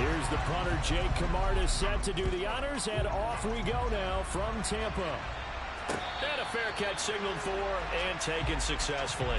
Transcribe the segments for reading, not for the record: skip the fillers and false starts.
Here's the punter, Jake Camarda, set to do the honors, and off we go now from Tampa. And a fair catch signaled for and taken successfully.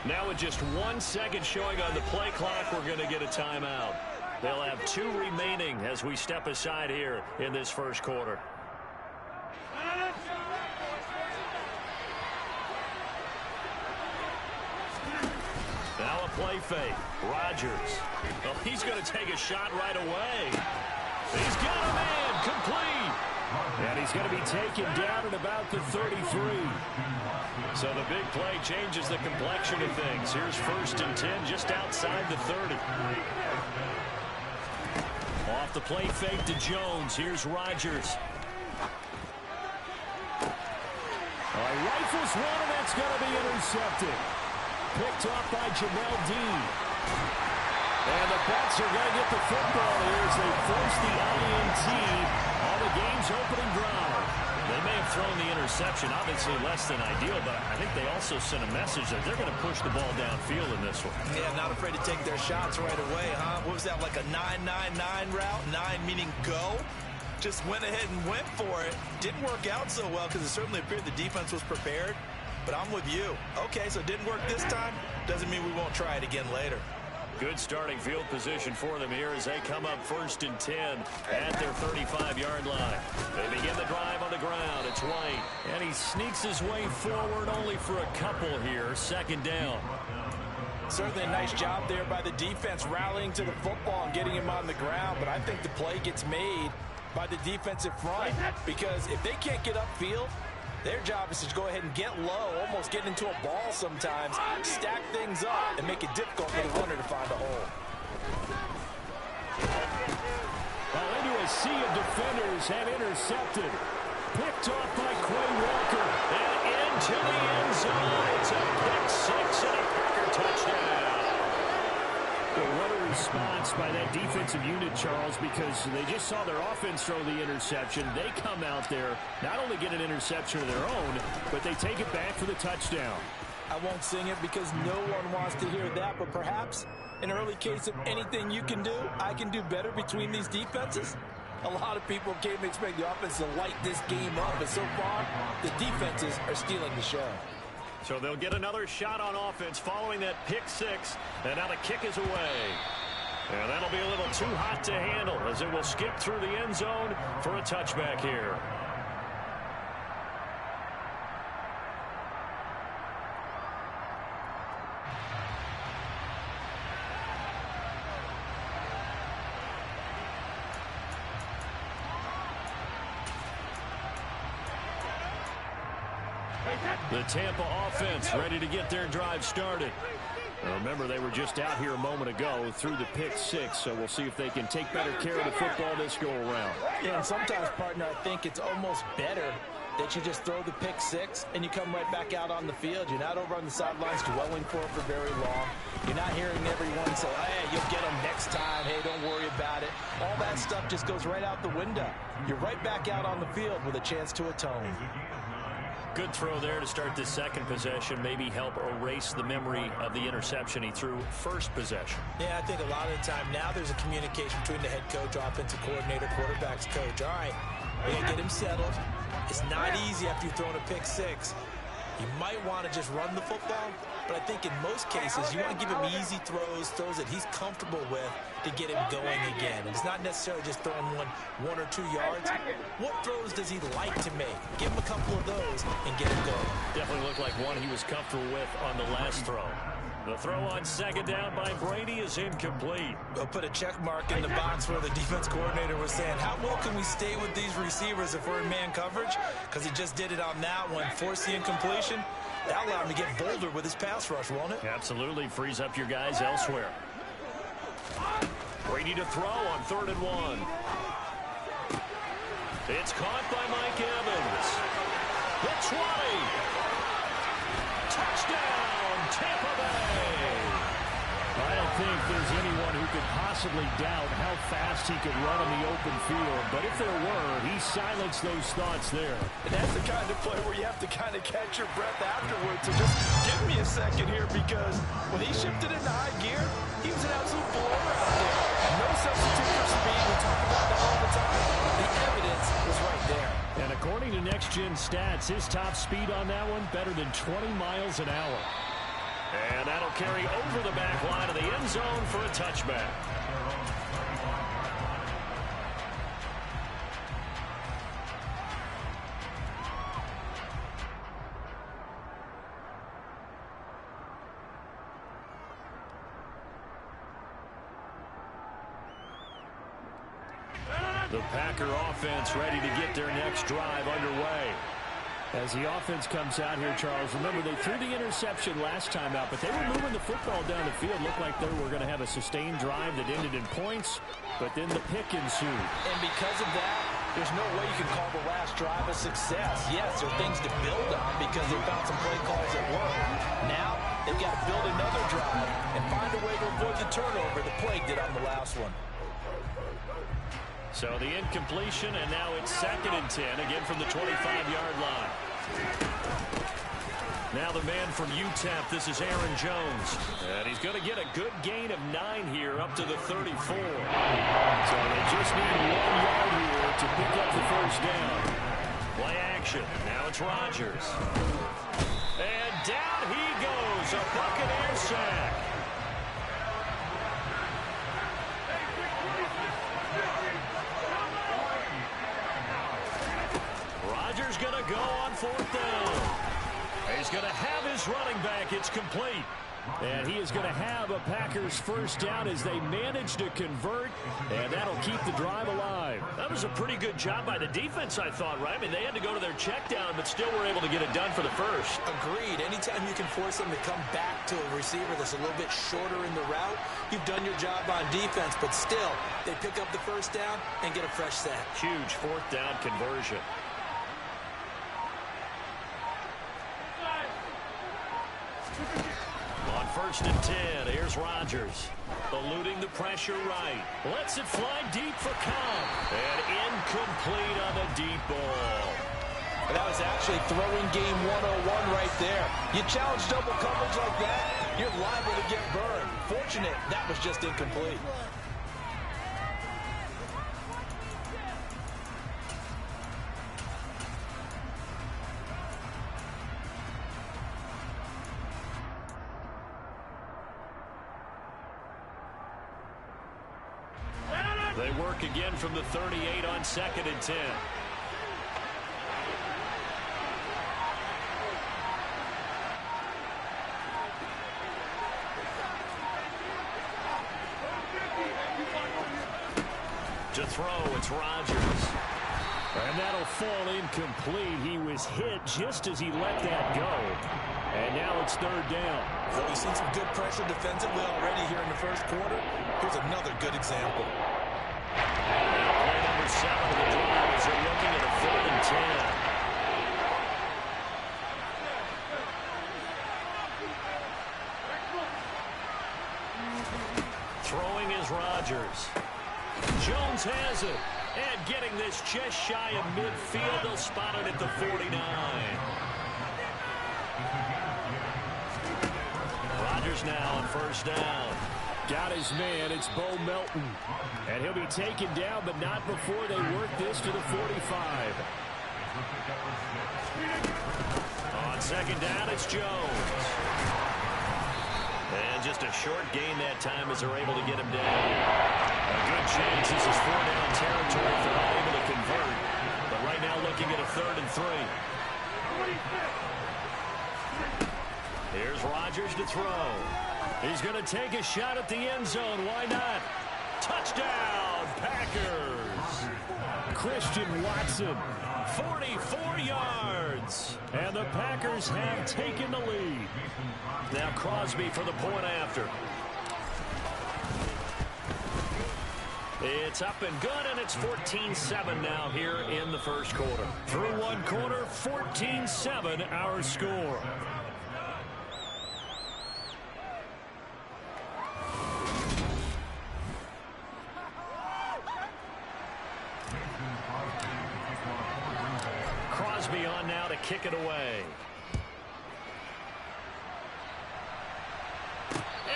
Now with just 1 second showing on the play clock, we're going to get a timeout. They'll have 2 remaining as we step aside here in this first quarter. Now a play fake. Rodgers. Oh, he's going to take a shot right away. He's got a man. Complete. And he's going to be taken down at about the 33. So the big play changes the complexion of things. Here's 1st and 10 just outside the 30. Off the play fake to Jones. Here's Rodgers. Rifles one, and that's going to be intercepted. Picked off by Jamel Dean. And the Bucs are going to get the football here as they force the INT on the game's opening drive. They may have thrown the interception, obviously less than ideal, but I think they also sent a message that they're going to push the ball downfield in this one. Yeah, not afraid to take their shots right away, huh? What was that, like a 9-9-9 route? 9 meaning go? Just went ahead and went for it. Didn't work out so well because it certainly appeared the defense was prepared. But I'm with you. Okay, so it didn't work this time. Doesn't mean we won't try it again later. Good starting field position for them here as they come up 1st and 10 at their 35-yard line. They begin the drive on the ground. It's White, and he sneaks his way forward only for a couple here. 2nd down. Certainly a nice job there by the defense rallying to the football and getting him on the ground, but I think the play gets made by the defensive front because if they can't get upfield, their job is to go ahead and get low, almost get into a ball sometimes, stack things up, and make it difficult for the runner to find a hole. Well, into a sea of defenders and intercepted. Picked off by Quay Walker. And into to the end zone. It's a pick six and a Packer touchdown. Well, what a response by that defensive unit, Charles, because they just saw their offense throw the interception. They come out there, not only get an interception of their own, but they take it back for the touchdown. I won't sing it because no one wants to hear that, but perhaps an early case of anything you can do, I can do better between these defenses. A lot of people came to expect the offense to light this game up, but so far, the defenses are stealing the show. So they'll get another shot on offense following that pick six, and now the kick is away. And that'll be a little too hot to handle as it will skip through the end zone for a touchback here. The Tampa offense ready to get their drive started. Now remember, they were just out here a moment ago through the pick six, so we'll see if they can take better care of the football this go-around. Yeah, and sometimes, partner, I think it's almost better that you just throw the pick six and you come right back out on the field. You're not over on the sidelines dwelling for it for very long. You're not hearing everyone say, hey, you'll get them next time. Hey, don't worry about it. All that stuff just goes right out the window. You're right back out on the field with a chance to atone. Good throw there to start this second possession. Maybe help erase the memory of the interception he threw first possession. Yeah, I think a lot of the time now there's a communication between the head coach, offensive coordinator, quarterback's coach. All right, we got to get him settled. It's not easy after you've thrown a pick six. You might want to just run the football, but I think in most cases you want to give him easy throws that he's comfortable with to get him going again. And it's not necessarily just throwing one or 2 yards. What throws does he like to make? Give him a couple of those and get him going. Definitely looked like one he was comfortable with on the last throw. The throw on second down by Brady is incomplete. We'll put a check mark in the box where the defense coordinator was saying, how well can we stay with these receivers if we're in man coverage? Because he just did it on that one, forced the incompletion. That allowed him to get bolder with his pass rush, won't it? Absolutely, frees up your guys elsewhere. Brady to throw on 3rd and 1. It's caught by Mike Evans. The 20. Touchdown, Tampa Bay. I don't think there's anyone who could possibly doubt how fast he could run on the open field. But if there were, he silenced those thoughts there. And that's the kind of play where you have to kind of catch your breath afterwards. So just give me a second here, because when he shifted into high gear, he was an absolute blower out there. No substitute for speed. We talk about that all the time. The evidence was right there. And according to Next Gen Stats, his top speed on that one, better than 20 miles an hour. And that'll carry over the back line of the end zone for a touchback. The Packer offense ready to get their next drive underway. As the offense comes out here, Charles, remember they threw the interception last time out, but they were moving the football down the field. Looked like they were going to have a sustained drive that ended in points, but then the pick ensued. And because of that, there's no way you can call the last drive a success. Yes, there are things to build on because they found some play calls that work. Now, they've got to build another drive and find a way to avoid the turnover the play did on the last one. So the incompletion, and now it's 2nd and 10, again from the 25-yard line. Now the man from UTEP, this is Aaron Jones. And he's going to get a good gain of 9 here, up to the 34. So they just need 1 yard here to pick up the first down. Play action. Now it's Rodgers. And down he goes, a Buccaneer sack. Rodgers going to go on 4th down. He's going to have his running back. It's complete. And he is going to have a Packers first down as they manage to convert, and that'll keep the drive alive. That was a pretty good job by the defense, I thought, right? I mean, they had to go to their check down, but still were able to get it done for the first. Agreed. Anytime you can force them to come back to a receiver that's a little bit shorter in the route, you've done your job on defense, but still, they pick up the first down and get a fresh set. Huge 4th down conversion. 1st and 10. Here's Rodgers. Eluding the pressure right. Lets it fly deep for Cobb. And incomplete on the deep ball. That was actually throwing game 101 right there. You challenge double coverage like that, you're liable to get burned. Fortunate that was just incomplete. They work again from the 38 on 2nd and 10. To throw, it's Rodgers. And that'll fall incomplete. He was hit just as he let that go. And now it's 3rd down. Well, we've seen some good pressure defensively already here in the 1st quarter. Here's another good example. Play number 7 of the drive as they're looking at a 3rd and 10. Throwing is Rodgers. Jones has it. And getting this just shy of midfield. They'll spot it at the 49. Rodgers now on 1st down. Got his man. It's Bo Melton. And he'll be taken down, but not before they work this to the 45. On 2nd down, it's Jones. And just a short gain that time as they're able to get him down. A good chance this is 4-down territory if they're not able to convert. But right now looking at a 3rd and 3. Here's Rodgers to throw. He's going to take a shot at the end zone. Why not? Touchdown, Packers. Christian Watson, 44 yards. And the Packers have taken the lead. Now Crosby for the point after. It's up and good, and it's 14-7 now here in the 1st quarter. Through 1 quarter, 14-7 our score. Crosby on now to kick it away.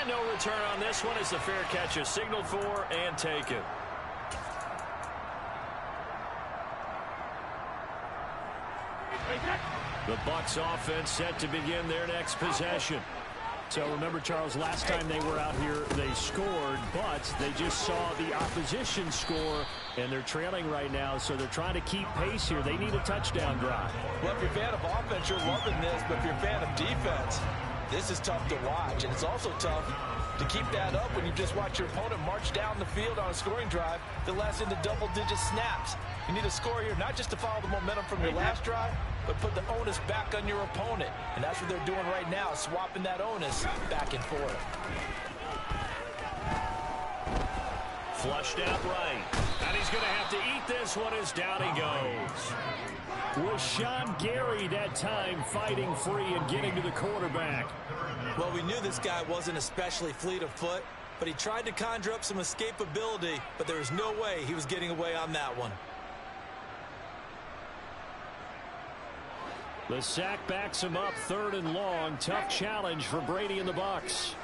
And no return on this one as the fair catch is signaled for and taken. The Bucs offense set to begin their next possession. So remember, Charles, last time they were out here, they scored, but they just saw the opposition score, and they're trailing right now, so they're trying to keep pace here. They need a touchdown drive. Well, if you're a fan of offense, you're loving this, but if you're a fan of defense, this is tough to watch, and it's also tough to keep that up when you just watch your opponent march down the field on a scoring drive that lasts into double-digit snaps. You need a score here, not just to follow the momentum from your last drive, but put the onus back on your opponent. And that's what they're doing right now, swapping that onus back and forth. Flushed out right. And he's going to have to eat this one as down he goes. Rashawn Gary that time fighting free and getting to the quarterback. Well, we knew this guy wasn't especially fleet of foot, but he tried to conjure up some escapability, but there was no way he was getting away on that one. The sack backs him up, 3rd and long. Tough challenge for Brady and the Bucs.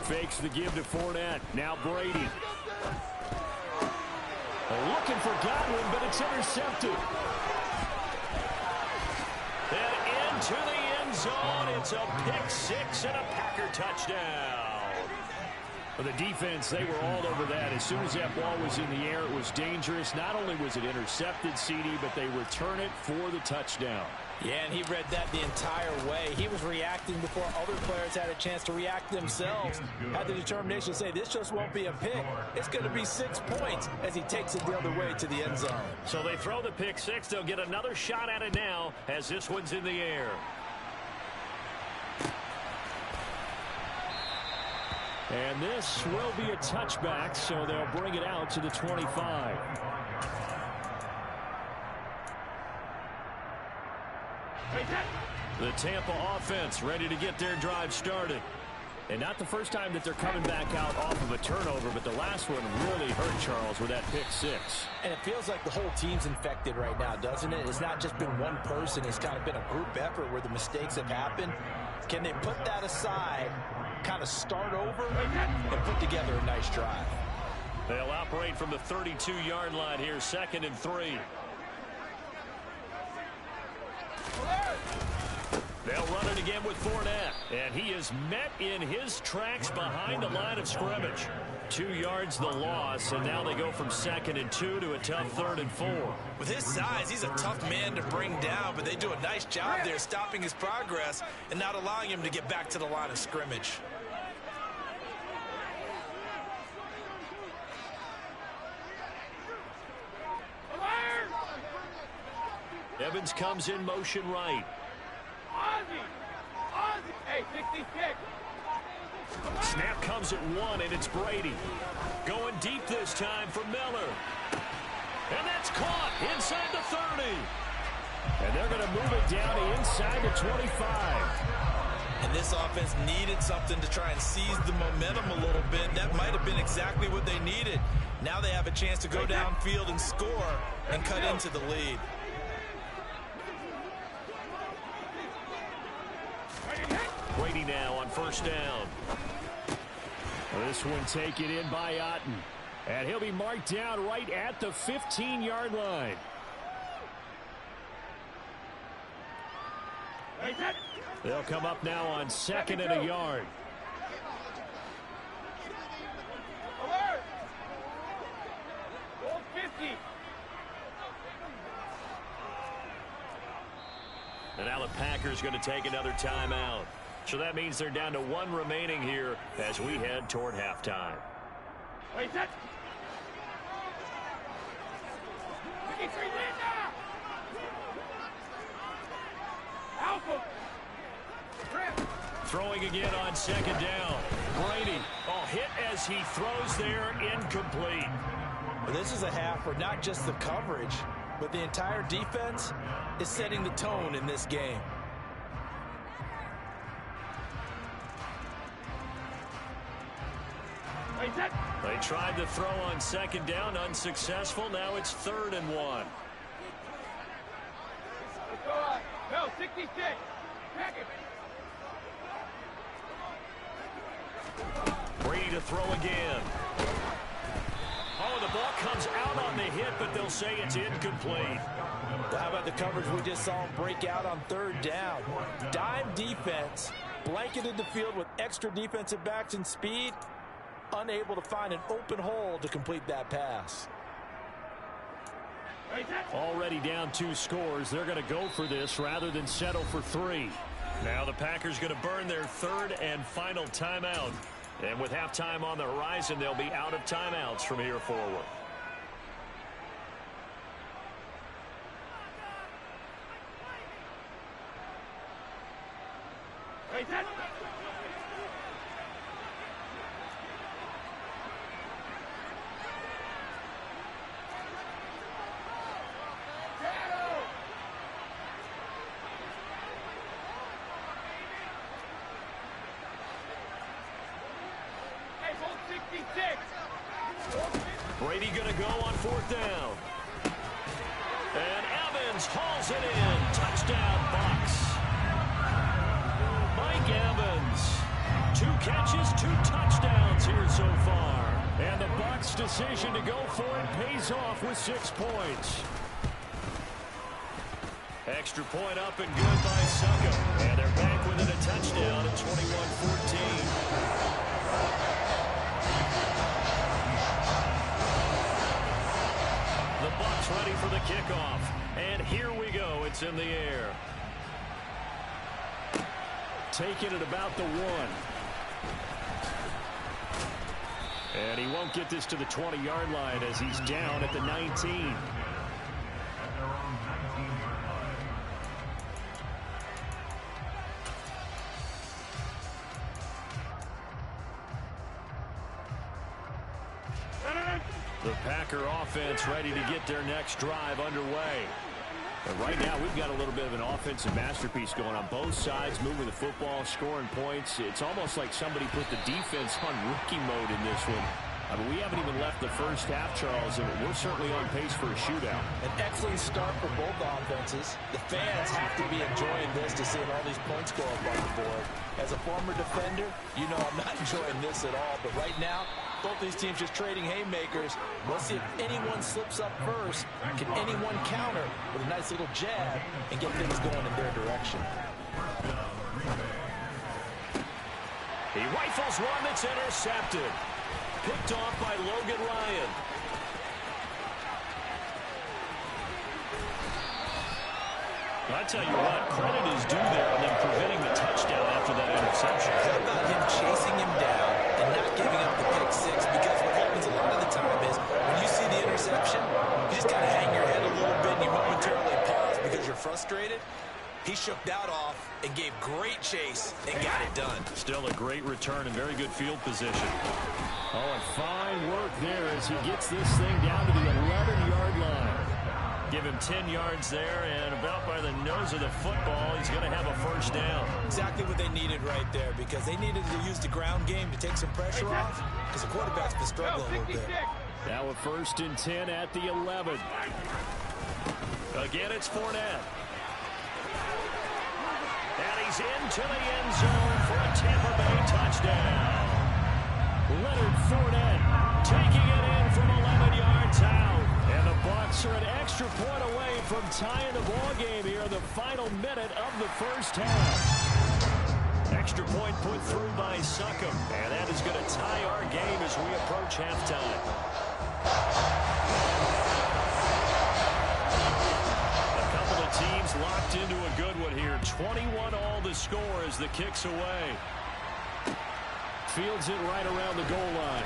Fakes the give to Fournette. Now Brady. Looking for Godwin, but it's intercepted. And into the end zone. It's a pick 6 and a Packer touchdown. For the defense, they were all over that. As soon as that ball was in the air, it was dangerous. Not only was it intercepted, CD, but they return it for the touchdown. Yeah, and he read that the entire way. He was reacting before other players had a chance to react themselves. Had the determination to say, this just won't be a pick. It's going to be 6 points as he takes it the other way to the end zone. So they throw the pick 6. They'll get another shot at it now as this one's in the air. And this will be a touchback, so they'll bring it out to the 25. The Tampa offense ready to get their drive started. And not the first time that they're coming back out off of a turnover, but the last one really hurt Charles with that pick six. And it feels like the whole team's infected right now, doesn't it? It's not just been one person. It's kind of been a group effort where the mistakes have happened. Can they put that aside, kind of start over, and put together a nice drive? They'll operate from the 32-yard line here, 2nd and 3. They'll run it again with Fournette, and he is met in his tracks behind the line of scrimmage. 2 yards the loss, and now they go from 2nd and 2 to a tough 3rd and 4. With his size, he's a tough man to bring down, but they do a nice job there stopping his progress and not allowing him to get back to the line of scrimmage. Evans comes in motion right. Hey, 66. Snap comes at 1, and it's Brady. Going deep this time for Miller. And that's caught inside the 30. And they're going to move it down to inside the 25. And this offense needed something to try and seize the momentum a little bit. That might have been exactly what they needed. Now they have a chance to go downfield and score and cut into the lead. Brady now on 1st down. This one taken in by Otten. And he'll be marked down right at the 15-yard line. They'll come up now on 2nd and a yard. Alert! 50. And now the Packers going to take another timeout. So that means they're down to 1 remaining here as we head toward halftime. Wait, set. 53 Linda! Alpha! Throwing again on 2nd down. Brady, hit as he throws there, incomplete. Well, this is a half where not just the coverage, but the entire defense is setting the tone in this game. They tried to throw on 2nd down, unsuccessful. Now it's 3rd and 1. No, 66. Pack it. Brady to throw again. Oh, the ball comes out on the hit, but they'll say it's incomplete. How about the coverage we just saw break out on 3rd down? Dime defense, blanketed the field with extra defensive backs and speed, unable to find an open hole to complete that pass. Already down 2 scores. They're going to go for this rather than settle for 3. Now the Packers going to burn their 3rd and final timeout. And with halftime on the horizon, they'll be out of timeouts from here forward. Brady going to go on 4th down. And Evans hauls it in. Touchdown, Bucs. Mike Evans. 2 catches, 2 touchdowns here so far. And the Bucs' decision to go for it pays off with 6 points. Extra point up and good by Succo. And they're back within a touchdown at 21-14. The Bucs ready for the kickoff. And here we go. It's in the air. Taking it about the 1. And he won't get this to the 20-yard line as he's down at the 19. The Packer offense ready to get their next drive underway. But right now, we've got a little bit of an offensive masterpiece going on both sides, moving the football, scoring points. It's almost like somebody put the defense on rookie mode in this one. I mean, we haven't even left the first half, Charles, and we're certainly on pace for a shootout. An excellent start for both offenses. The fans have to be enjoying this to see all these points go up on the board. As a former defender, you know I'm not enjoying this at all. But right now, both these teams just trading haymakers. Let's see if anyone slips up first. Can anyone counter with a nice little jab and get things going in their direction? He rifles one that's intercepted. Picked off by Logan Ryan. I tell you what, credit is due there on them preventing the touchdown after that interception. How about him chasing him down and not giving up the pick six? Because what happens a lot of the time is when you see the interception, you just kind of hang your head a little bit and you momentarily pause because you're frustrated. He shook that off and gave great chase and got it done. Still a great return and very good field position. Oh, and fine work there as he gets this thing down to the 11-yard line. Give him 10 yards there, and about by the nose of the football, he's going to have a first down. Exactly what they needed right there, because they needed to use the ground game to take some pressure off, because the quarterback's been struggling a little bit. Now a 1st and 10 at the 11. Again, it's Fournette. And he's into the end zone for a Tampa Bay touchdown. Leonard Fournette taking it in from 11 yards out. And the Bucs are an extra point away from tying the ball game here in the final minute of the first half. Extra point put through by Succop. And that is going to tie our game as we approach halftime. A couple of teams locked into a good one here. 21-all the score as the kick's away. Fields it right around the goal line.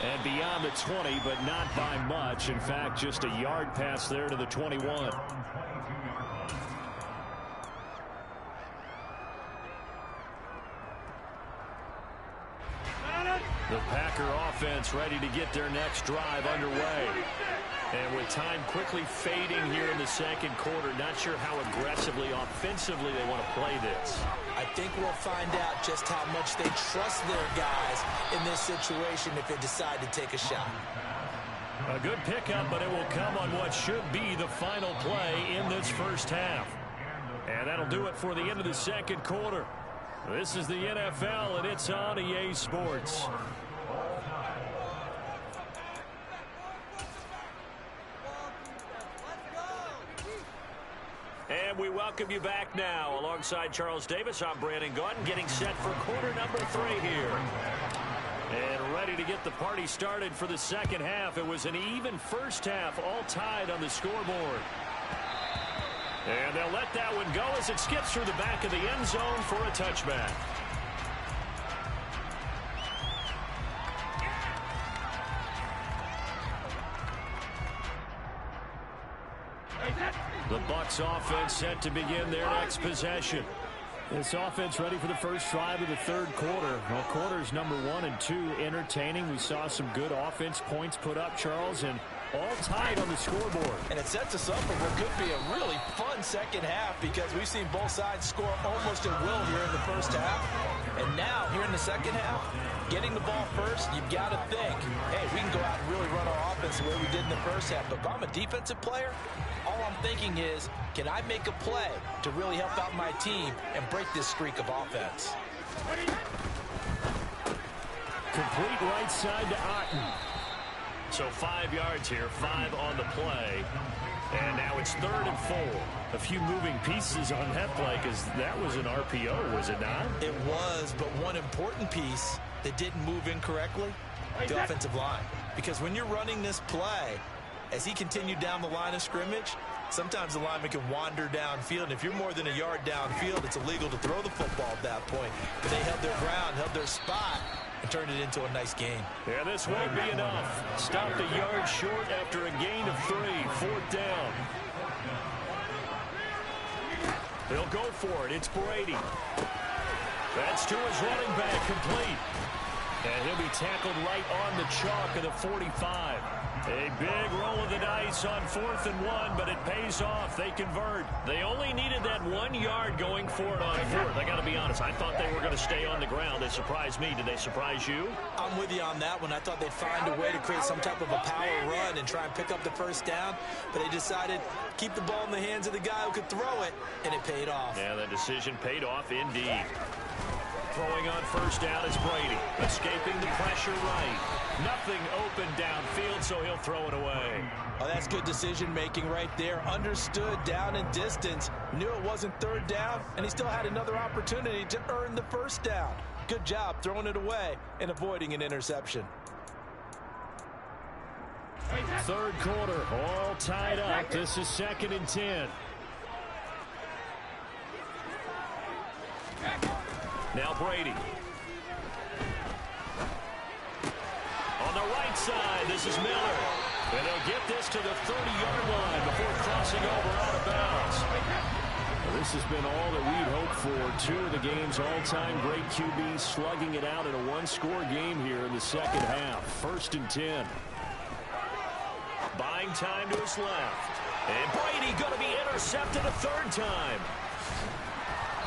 And beyond the 20, but not by much. In fact, just a yard pass there to the 21. The Packer offense ready to get their next drive underway. And with time quickly fading here in the second quarter, not sure how aggressively, offensively they want to play this. I think we'll find out just how much they trust their guys in this situation if they decide to take a shot. A good pickup, but it will come on what should be the final play in this first half. And that'll do it for the end of the second quarter. This is the NFL, and it's on EA Sports. And we welcome you back now. Alongside Charles Davis, I'm Brandon Gaudin, getting set for quarter number 3 here. And ready to get the party started for the second half. It was an even first half, all tied on the scoreboard. And they'll let that one go as it skips through the back of the end zone for a touchback. The Bucs offense set to begin their next possession. This offense ready for the first drive of the third quarter. Well, quarters number 1 and 2 entertaining. We saw some good offense points put up, Charles, and all tied on the scoreboard. And it sets us up for what could be a really fun second half because we've seen both sides score almost at will here in the first half. And now, here in the second half, getting the ball first, you've got to think, hey, we can go out and really run our offense the way we did in the first half. But if I'm a defensive player, all I'm thinking is, can I make a play to really help out my team and break this streak of offense? Complete right side to Otten. So 5 yards here, 5 on the play. And now it's 3rd and 4. A few moving pieces on that play because that was an RPO, was it not? It was, but one important piece that didn't move incorrectly, the offensive line. Because when you're running this play, as he continued down the line of scrimmage, sometimes the lineman can wander downfield. And if you're more than a yard downfield, it's illegal to throw the football at that point. But they held their ground, held their spot, and turned it into a nice game. Yeah, this won't be enough. Stopped a yard short after a gain of 3. 4th down. They'll go for it. It's Brady. That's to his running back, complete. And he'll be tackled right on the chalk of the 45. A big roll of the dice on 4th and 1, but it pays off. They convert. They only needed that 1 yard going for it on 4th. I got to be honest, I thought they were going to stay on the ground. They surprised me. Did they surprise you? I'm with you on that one. I thought they'd find a way to create some type of a power run and try and pick up the first down, but they decided to keep the ball in the hands of the guy who could throw it, and it paid off. Yeah, the decision paid off indeed. Throwing on first down is Brady. Escaping the pressure right. Nothing open downfield, so he'll throw it away. Oh, that's good decision-making right there. Understood down and distance. Knew it wasn't 3rd down, and he still had another opportunity to earn the first down. Good job throwing it away and avoiding an interception. 3rd quarter, all tied up. This is 2nd and 10. Now Brady. On the right side, this is Miller. And they'll get this to the 30-yard line before crossing over out of bounds. Well, this has been all that we'd hoped for. 2 of the game's all-time great QBs slugging it out in a 1-score game here in the 2nd half. 1st and 10. Buying time to his left. And Brady going to be intercepted a 3rd time.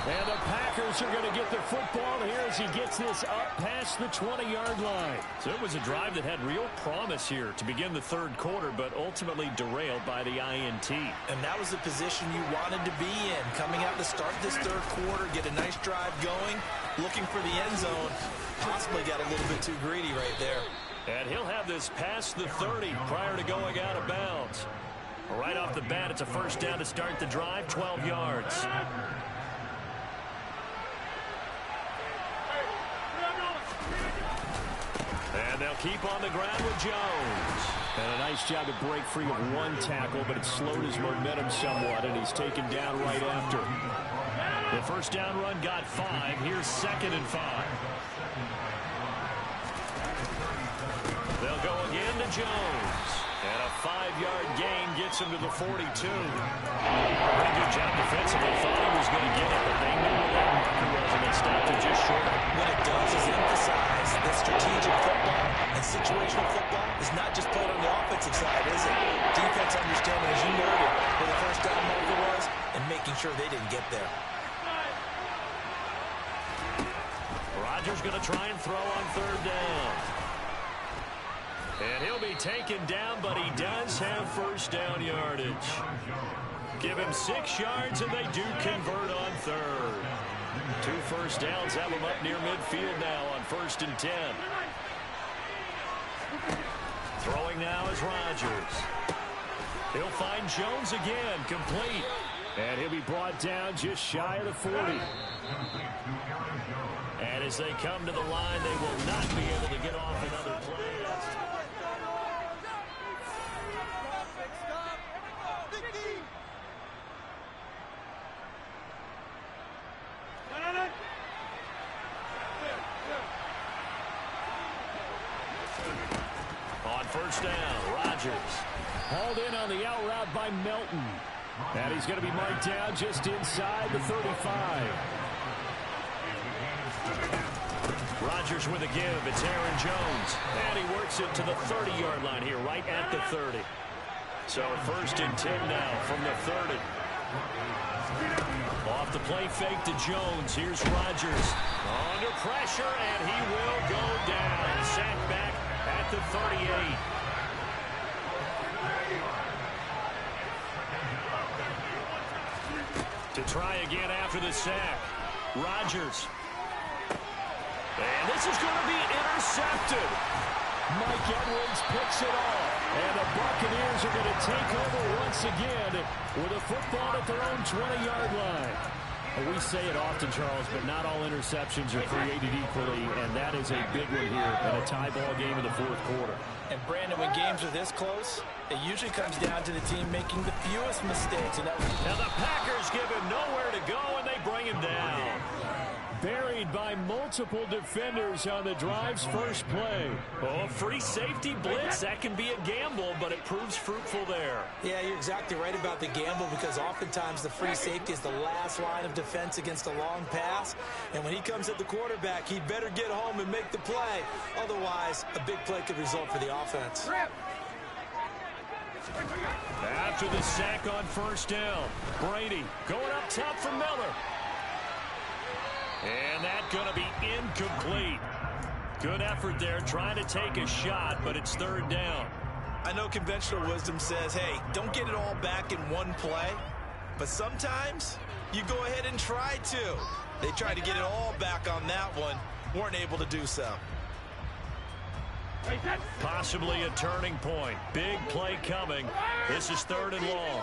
And the Packers are going to get the football here as he gets this up past the 20-yard line. So it was a drive that had real promise here to begin the 3rd quarter, but ultimately derailed by the INT. And that was the position you wanted to be in. Coming out to start this 3rd quarter, get a nice drive going, looking for the end zone. Possibly got a little bit too greedy right there. And he'll have this past the 30 prior to going out of bounds. Right off the bat, it's a first down to start the drive, 12 yards. And they'll keep on the ground with Jones. And a nice job to break free of 1 tackle, but it slowed his momentum somewhat, and he's taken down right after. The first down run got 5. Here's 2nd and 5. They'll go again to Jones. And a 5-yard gain gets him to the 42. Pretty good job defensively. Thought he was going to get it, but they knew where that marker was, and it stopped him just short. What it does is emphasize that strategic football and situational football is not just played on the offensive side, is it? Defense understanding, as you noted, where the first down marker was and making sure they didn't get there. Rodgers going to try and throw on 3rd down. And he'll be taken down, but he does have first down yardage. Give him 6 yards, and they do convert on 3rd. 2 first downs have him up near midfield now on 1st and 10. Throwing now is Rodgers. He'll find Jones again, complete. And he'll be brought down just shy of the 40. And as they come to the line, they will not be able to get off another play. On first down, Rodgers hauled in on the out route by Melton. And he's going to be marked down just inside the 35. Rodgers with a give. It's Aaron Jones. And he works it to the 30-yard line here, right at the 30. So 1st and 10 now from the 30. Off the play fake to Jones. Here's Rodgers. Under pressure, and he will go down. Sacked back at the 38. To try again after the sack. Rodgers. And this is going to be intercepted. Mike Edwards picks it off. And the Buccaneers are going to take over once again with a football at their own 20-yard line. We say it often, Charles, but not all interceptions are created equally, and that is a big one here in a tie ball game in the 4th quarter. And, Brandon, when games are this close, it usually comes down to the team making the fewest mistakes. And now the Packers give him nowhere to go, and they bring him down. Buried by multiple defenders on the drive's first play. Oh, free safety blitz. That can be a gamble, but it proves fruitful there. Yeah, you're exactly right about the gamble, because oftentimes the free safety is the last line of defense against a long pass. And when he comes at the quarterback, he'd better get home and make the play. Otherwise, a big play could result for the offense. After the sack on first down, Brady going up top for Miller. And that's going to be incomplete. Good effort there trying to take a shot, but it's third down. I know conventional wisdom says, hey, don't get it all back in one play. But sometimes you go ahead and try to. They tried to get it all back on that one. Weren't able to do so. Possibly a turning point. Big play coming. This is third and long.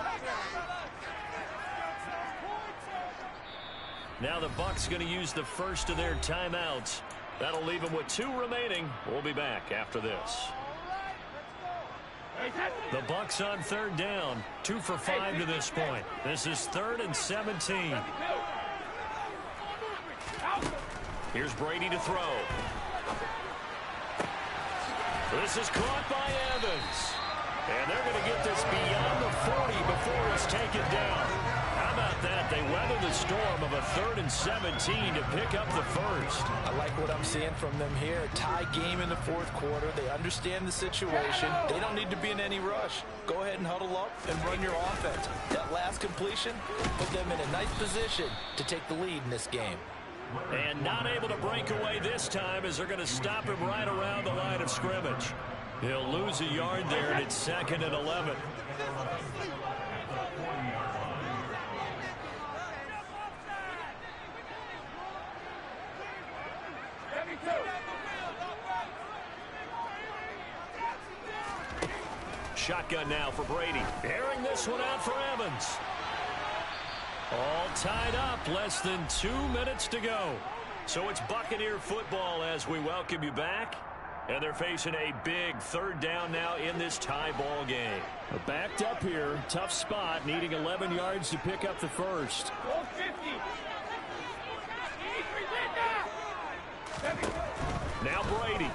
Now the Bucs going to use the first of their timeouts. That'll leave them with 2 remaining. We'll be back after this. The Bucs on third down. 2 for 5 to this point. This is 3rd and 17. Here's Brady to throw. This is caught by Evans. And they're going to get this beyond the 40 before it's taken down. How about that? They weather the storm of a 3rd and 17 to pick up the first. I like what I'm seeing from them here. Tie game in the 4th quarter. They understand the situation. They don't need to be in any rush. Go ahead and huddle up and run your offense. That last completion put them in a nice position to take the lead in this game. And not able to break away this time as they're going to stop him right around the line of scrimmage. He'll lose a yard there, and it's 2nd and 11. Shotgun now for Brady. Airing this one out for Evans. All tied up, less than 2 minutes to go. So it's Buccaneer football as we welcome you back. And they're facing a big 3rd down now in this tie ball game. Backed up here, tough spot, needing 11 yards to pick up the first. Now Brady.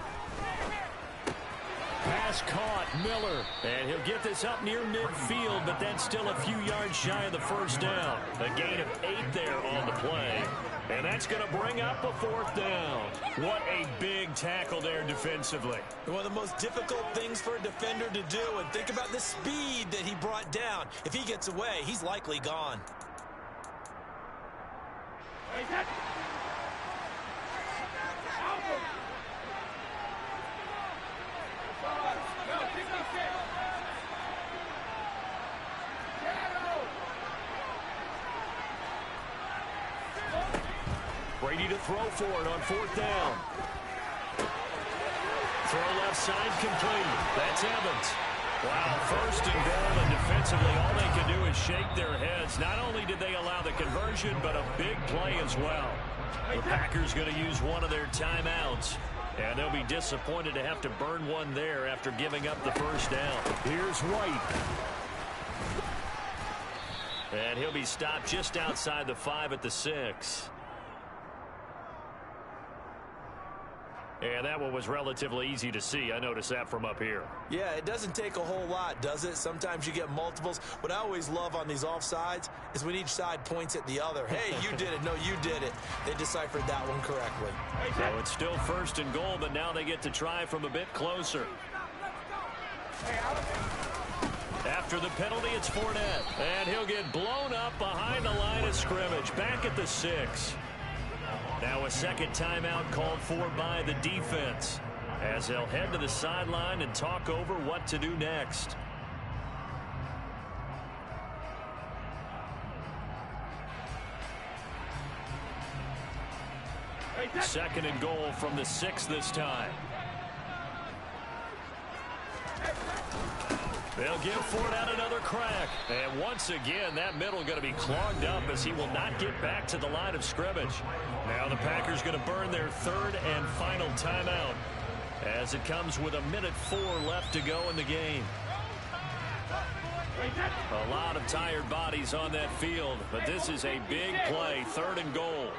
Pass caught, Miller. And he'll get this up near midfield, but that's still a few yards shy of the first down. A gain of 8 there on the play. And that's going to bring up a 4th down. What a big tackle there defensively. One of the most difficult things for a defender to do. And think about the speed that he brought down. If he gets away, he's likely gone. Brady to throw for it on 4th down. Throw left side complete. That's Evans. Wow, 1st and goal, and defensively all they can do is shake their heads. Not only did they allow the conversion, but a big play as well. The Packers going to use one of their timeouts, and they'll be disappointed to have to burn one there after giving up the first down. Here's White. And he'll be stopped just outside the 5 at the 6. And that one was relatively easy to see. I noticed that from up here. Yeah, it doesn't take a whole lot, does it? Sometimes you get multiples. What I always love on these offsides is when each side points at the other. Hey, you did it. No, you did it. They deciphered that one correctly. So it's still 1st and goal, but now they get to try from a bit closer. After the penalty, it's Fournette. And he'll get blown up behind the line of scrimmage. Back at the 6. Now a 2nd timeout called for by the defense as they'll head to the sideline and talk over what to do next. Second and goal from the 6 this time. They'll give Fournette another crack. And once again, that middle going to be clogged up as he will not get back to the line of scrimmage. Now the Packers going to burn their 3rd and final timeout as it comes with 1:04 left to go in the game. A lot of tired bodies on that field, but this is a big play, 3rd and goal.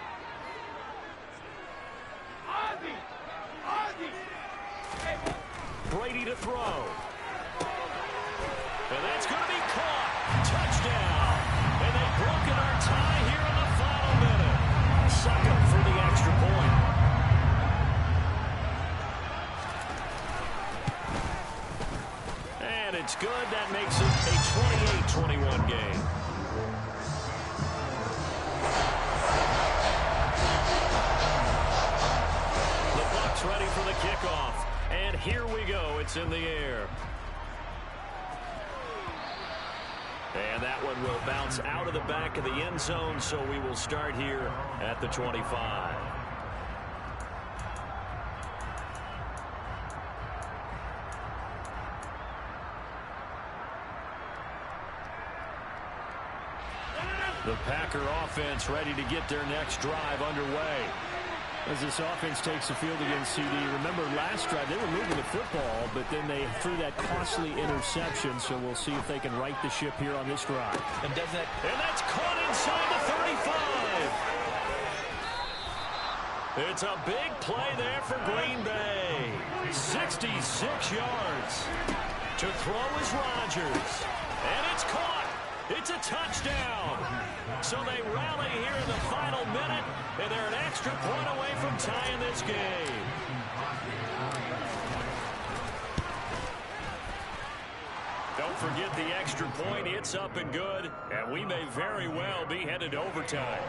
Brady to throw. And that's going to be caught. Touchdown. And they've broken our tie here in the final minute. Suck up for the extra point. And it's good that makes it a 28-21 game. The Bucs ready for the kickoff. And here we go. It's in the air. And that one will bounce out of the back of the end zone, so we will start here at the 25. The Packer offense ready to get their next drive underway. As this offense takes the field against CD, remember last drive they were moving the football, but then they threw that costly interception, so we'll see if they can right the ship here on this drive. And that's caught inside the 35. It's a big play there for Green Bay. 66 yards. To throw is Rodgers. And it's caught. It's a touchdown. So they rally here in the final minute, and they're an extra point away from tying this game. Don't forget the extra point. It's up and good, and we may very well be headed to overtime.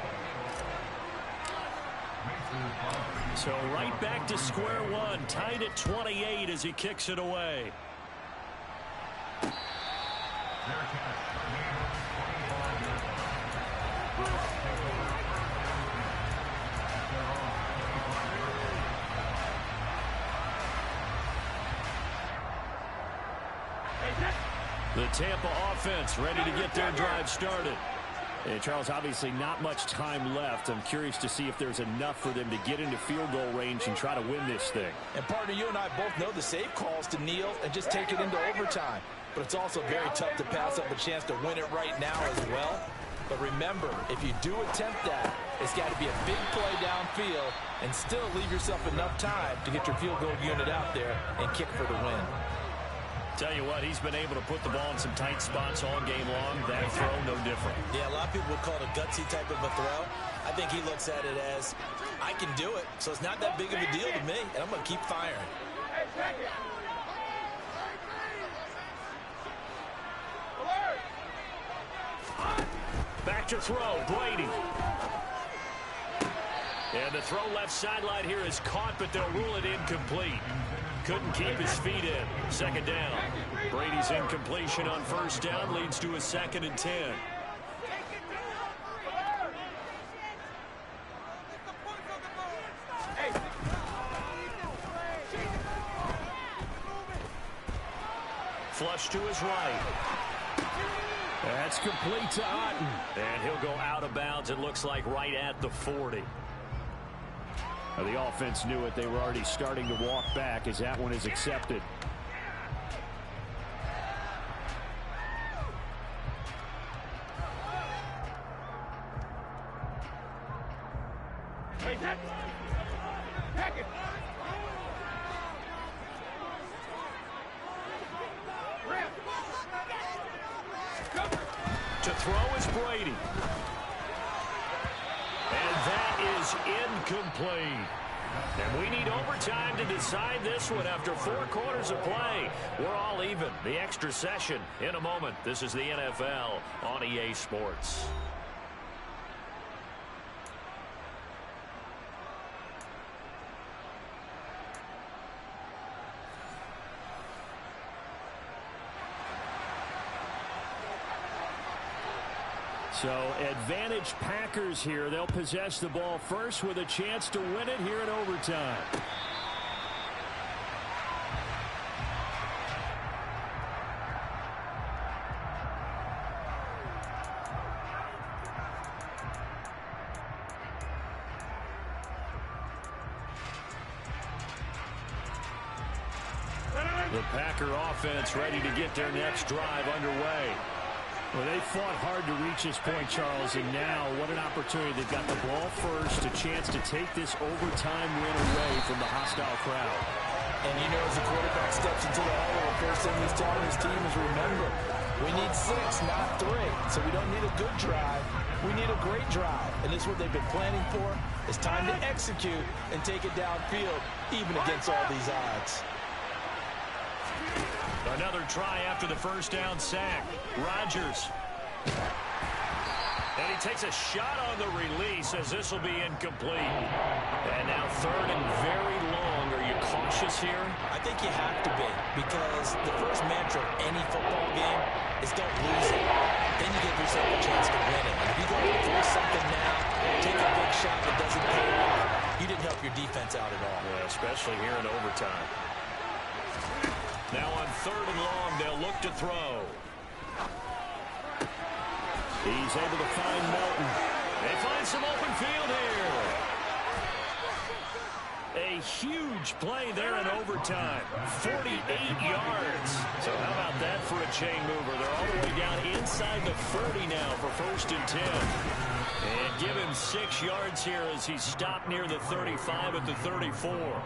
So right back to square one, tied at 28 as he kicks it away. The Tampa offense ready to get their drive started. And Charles, obviously not much time left. I'm curious to see if there's enough for them to get into field goal range and try to win this thing. And partner, you and I both know the safe calls to kneel and just take it into overtime. But it's also very tough to pass up a chance to win it right now as well. But remember, if you do attempt that, it's got to be a big play downfield and still leave yourself enough time to get your field goal unit out there and kick for the win. Tell you what, he's been able to put the ball in some tight spots all game long. That throw, no different. Yeah, a lot of people would call it a gutsy type of a throw. I think he looks at it as, I can do it, so it's not that big of a deal to me, and I'm going to keep firing. Back to throw, Brady. And the throw left sideline here is caught, but they'll rule it incomplete. Couldn't keep his feet in. Second down. Brady's incompletion on first down leads to a 2nd and 10. Flush to his right. That's complete to Otten. And he'll go out of bounds, it looks like, right at the 40. Now, the offense knew it. They were already starting to walk back as that one is accepted. To throw is Brady. And that is incomplete. And we need overtime to decide this one after 4 quarters of play. We're all even. The extra session in a moment. This is the NFL on EA Sports. So advantage Packers here. They'll possess the ball first with a chance to win it here in overtime. The Packer offense ready to get their next drive underway. Well, they fought hard to reach this point, Charles, and now what an opportunity. They've got the ball first, a chance to take this overtime win away from the hostile crowd. And you know, as the quarterback steps into the huddle, the first thing he's telling his team is, remember, we need 6, not 3. So we don't need a good drive. We need a great drive. And this is what they've been planning for. It's time to execute and take it downfield, even against all these odds. The Another try after the first down sack. Rodgers. And he takes a shot on the release as this will be incomplete. And now third and very long. Are you cautious here? I think you have to be, because the first mantra of any football game is don't lose it. Then you give yourself a chance to win it. And if you go to force something now, take a big shot that doesn't pay off, you didn't help your defense out at all. Yeah, especially here in overtime. Now on third and long, they'll look to throw. He's able to find Melton. They find some open field here. A huge play there in overtime. 48 yards. So how about that for a chain mover? They're all the way down inside the 40 now for first and 10. And give him 6 yards here as he stopped near the 35 at the 34.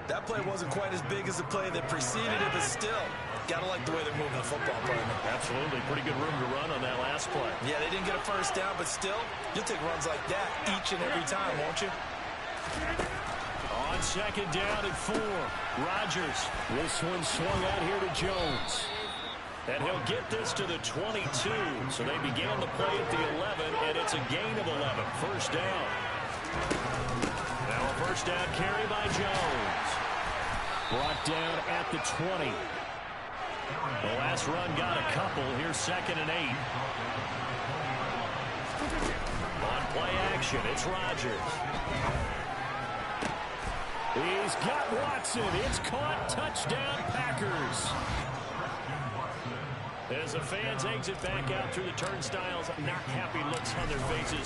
That play wasn't quite as big as the play that preceded it, but still, gotta like the way they're moving the football, partner. Absolutely. Pretty good room to run on that last play. Yeah, they didn't get a first down, but still, you'll take runs like that each and every time, won't you? On second down and 4. Rodgers. This one swung out here to Jones. And he'll get this to the 22. So they began the play at the 11, and it's a gain of 11. First down. Now a first down carry by Jones. Brought down at the 20. The last run got a couple. Here's second and 8. On play action, it's Rodgers. He's got Watson. It's caught. Touchdown, Packers. As the fans exit back out through the turnstiles, not happy looks on their faces.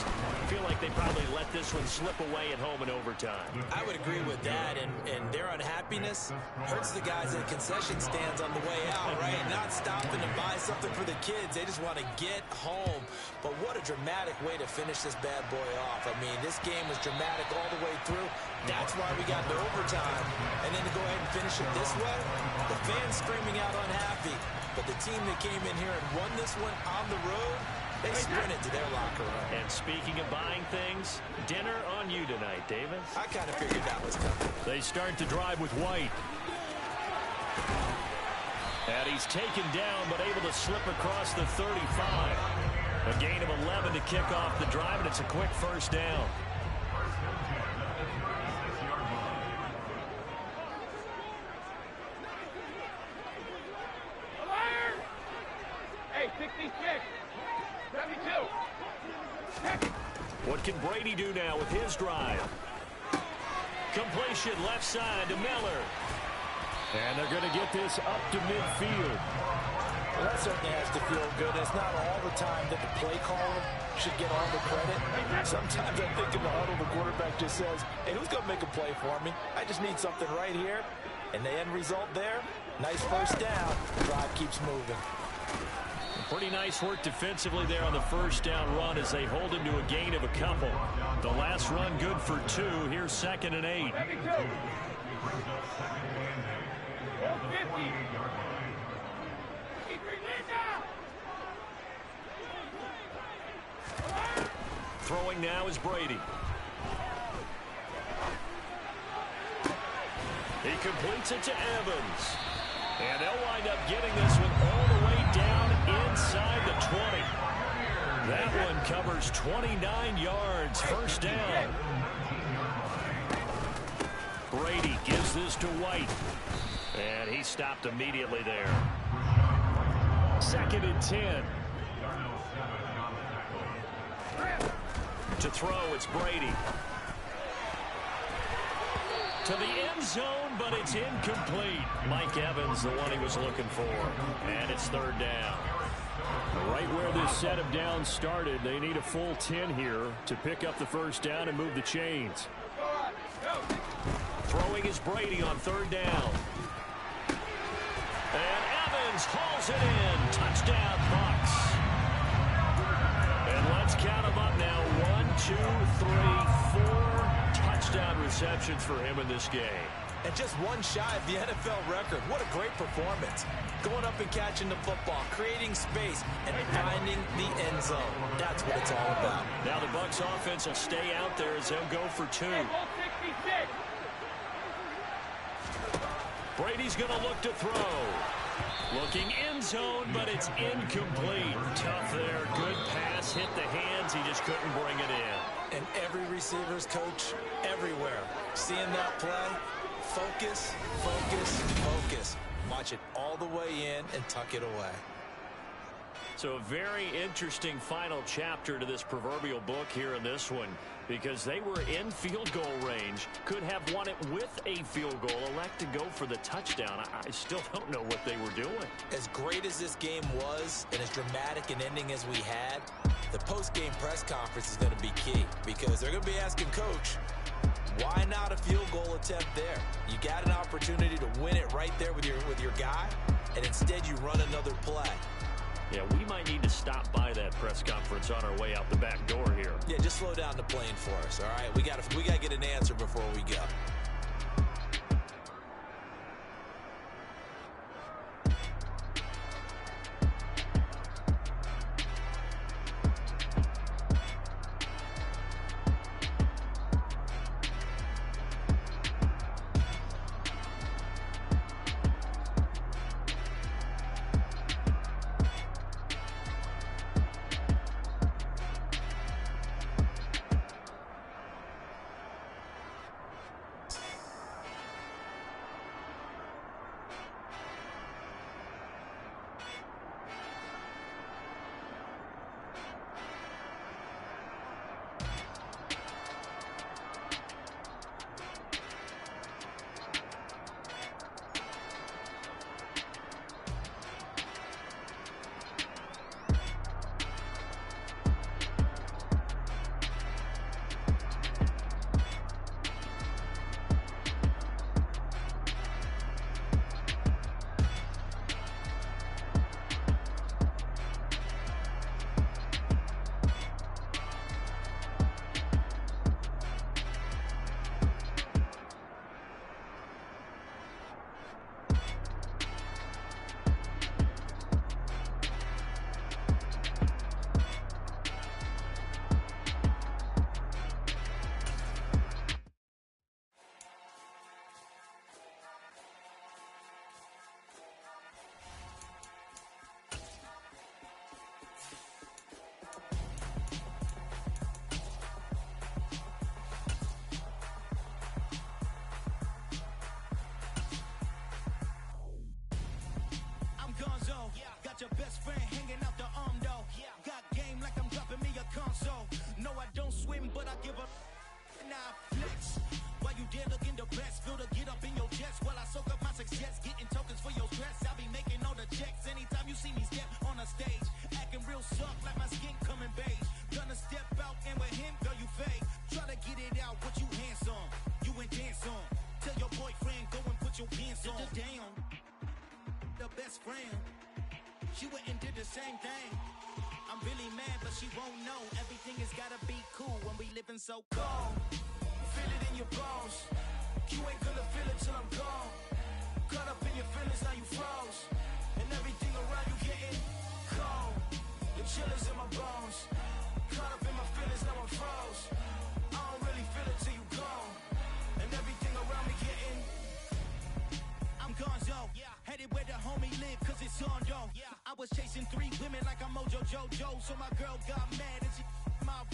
Feel like they probably let this one slip away at home in overtime. I would agree with that, and their unhappiness hurts the guys in the concession stands on the way out, right? Not stopping to buy something for the kids. They just want to get home. But what a dramatic way to finish this bad boy off. I mean, this game was dramatic all the way through. That's why we got to overtime. And then to go ahead and finish it this way, the fans screaming out unhappy. But the team that came in here and won this one on the road, they sprinted to their locker room. And speaking of buying things, dinner on you tonight, Davis. I kind of figured that was coming. They start the drive with White. And he's taken down, but able to slip across the 35. A gain of 11 to kick off the drive, and it's a quick first down. Hey, 66, 72. What can Brady do now with his drive? Completion left side to Miller. And they're going to get this up to midfield. Well, that certainly has to feel good. It's not all the time that the play caller should get all the credit. Sometimes I think in the huddle, the quarterback just says, hey, who's going to make a play for me? I just need something right here. And the end result there, nice first down. Drive keeps moving. Pretty nice work defensively there on the first down run as they hold him to a gain of a couple. The last run good for 2. Here's second and 8. 72. 50. Throwing now is Brady. He completes it to Evans. And they'll wind up getting this one all the way down inside the 20. That one covers 29 yards. First down. Brady gives this to White. And he stopped immediately there. Second and 10. To throw, it's Brady. To the end zone, but it's incomplete. Mike Evans, the one he was looking for. And it's third down. Right where this set of downs started, they need a full 10 here to pick up the first down and move the chains. Throwing is Brady on third down. And Evans hauls it in. Touchdown, Bucs. And let's count them up now. 1, 2, 3, 4 touchdown receptions for him in this game. And just one shy of the NFL record. What a great performance. Going up and catching the football, creating space, and finding the end zone. That's what it's all about. Now the Bucs offense will stay out there as they'll go for 2. Brady's going to look to throw. Looking end zone, but it's incomplete. Tough there. Good pass. Hit the hands. He just couldn't bring it in. And every receiver's coach everywhere. Seeing that play, focus, focus, focus. Watch it all the way in and tuck it away. So a very interesting final chapter to this proverbial book here in this one, because they were in field goal range, could have won it with a field goal, elect to go for the touchdown. I still don't know what they were doing. As great as this game was and as dramatic an ending as we had, the post-game press conference is going to be key, because they're going to be asking Coach, why not a field goal attempt there? You got an opportunity to win it right there with your guy, and instead you run another play. Yeah, we might need to stop by that press conference on our way out the back door here. Yeah, just slow down the plane for us, all right? We got to get an answer before we go. Got your best friend hanging out the arm though. Got game like I'm dropping me a console. No, I don't swim, but I give a now flex. While you there looking the best, feel to get up in your chest while I soak up my success, getting tokens for your stress. I'll be making all the checks anytime you see me step on a stage, acting real soft like my skin coming beige. Gonna step out and with him, girl, you fake. Try to get it out, what you handsome, you ain't dance on. Tell your boyfriend go and put your pants on. Damn, the best friend. She went and did the same thing. I'm really mad, but she won't know. Everything has gotta be cool when we living so cold. Feel it in your bones. You ain't gonna feel it till I'm gone. Caught up in your feelings, now you froze. And everything around you getting cold. The chillers in my bones. Caught up in my feelings, now I'm froze. I don't really feel it till you gone. And everything around me getting I'm gonzo. Headed where the homie live, cause it's on though. I was chasing 3 women like I'm Mojo Jojo, so my girl got mad